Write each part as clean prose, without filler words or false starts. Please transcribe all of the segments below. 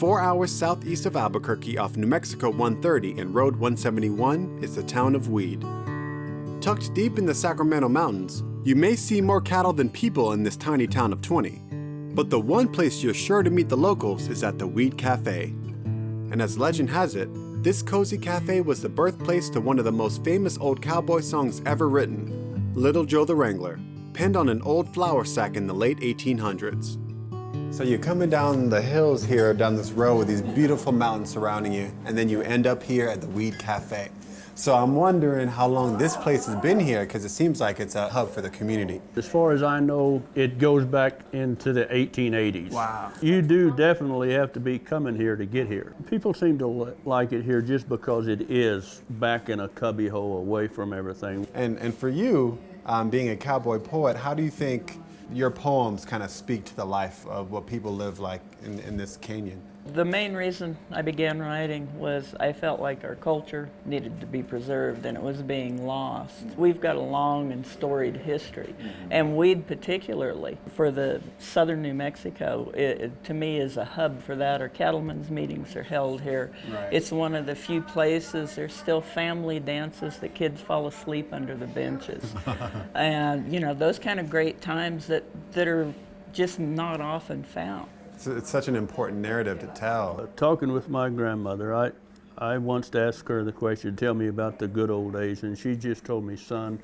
4 hours southeast of Albuquerque off New Mexico 130 and Road 171 is the town of Weed. Tucked deep in the Sacramento Mountains, you may see more cattle than people in this tiny town of 20. But the one place you're sure to meet the locals is at the Weed Cafe. And as legend has it, this cozy cafe was the birthplace to one of the most famous old cowboy songs ever written, Little Joe the Wrangler, penned on an old flour sack in the late 1800s. So you're coming down the hills here, down this road with these beautiful mountains surrounding you, and then you end up here at the Weed Cafe. So I'm wondering how long this place has been here, because it seems like it's a hub for the community. As far as I know, it goes back into the 1880s. Wow. You do definitely have to be coming here to get here. People seem to like it here just because it is back in a cubbyhole away from everything. And for you, being a cowboy poet, how do you think your poems kind of speak to the life of what people live like in this canyon? The main reason I began writing was I felt like our culture needed to be preserved and it was being lost. We've got a long and storied history, and Weed particularly, for the southern New Mexico, it to me is a hub for that. Our cattlemen's meetings are held here. Right. It's one of the few places, there's still family dances, the kids fall asleep under the benches. And you know, those kind of great times that are just not often found. It's such an important narrative to tell. Talking with my grandmother, I once asked her the question, tell me about the good old days, and she just told me, son,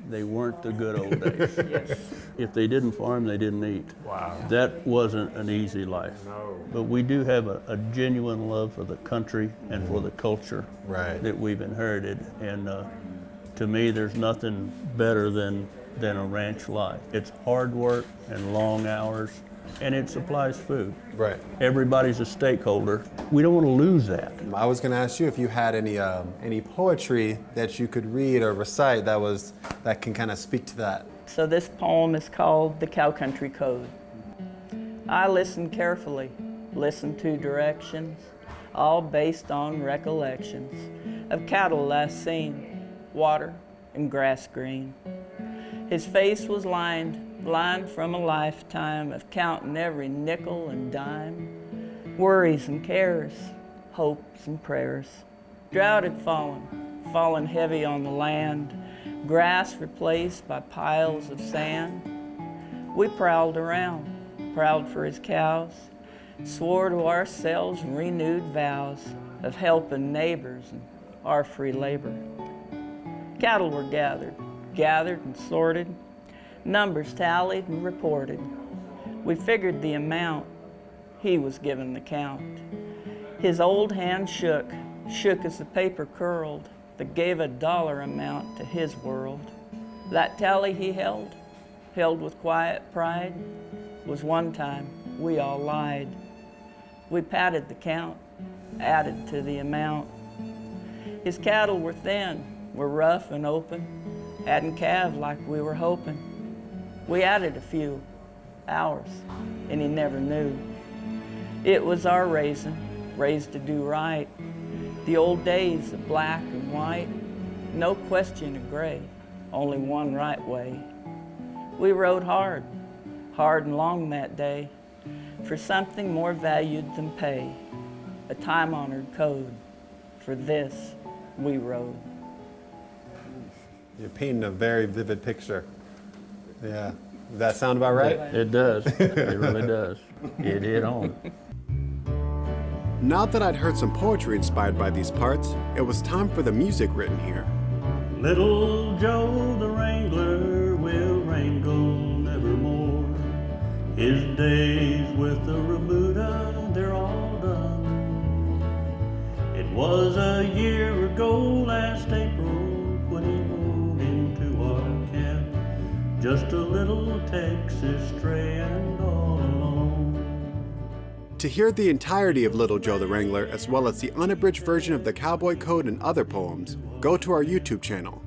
they weren't the good old days. Yes. If they didn't farm, they didn't eat. Wow. That wasn't an easy life. No. But we do have a genuine love for the country and for the culture that we've inherited. And to me, there's nothing better than a ranch life. It's hard work and long hours, and it supplies food. Right. Everybody's a stakeholder. We don't want to lose that. I was going to ask you if you had any poetry that you could read or recite that can kind of speak to that. So this poem is called The Cow Country Code. I listened carefully, listened to directions, all based on recollections of cattle last seen, water and grass green. His face was lined from a lifetime of counting every nickel and dime, worries and cares, hopes and prayers. Drought had fallen heavy on the land, grass replaced by piles of sand. We prowled around, proud for his cows, swore to ourselves renewed vows of helping neighbors and our free labor. Cattle were gathered and sorted, numbers tallied and reported. We figured the amount, he was given the count. His old hand shook as the paper curled that gave a dollar amount to his world. That tally he held with quiet pride, was one time we all lied. We padded the count, added to the amount. His cattle were thin, were rough and open, hadn't calved like we were hoping. We added a few hours, and he never knew. It was our raised to do right. The old days of black and white, no question of gray, only one right way. We rode hard and long that day, for something more valued than pay, a time-honored code. For this, we rode. You're painting a very vivid picture. Yeah. Does that sound about right? It does. It really does. It hit on. Now that I'd heard some poetry inspired by these parts, it was time for the music written here. Little Joe the Wrangler will wrangle nevermore. His days with the remuda, they're all done. It was a year ago last April when he rode into our camp. Just a little Texas stray and all alone. To hear the entirety of Little Joe the Wrangler, as well as the unabridged version of the Cowboy Code and other poems, go to our YouTube channel.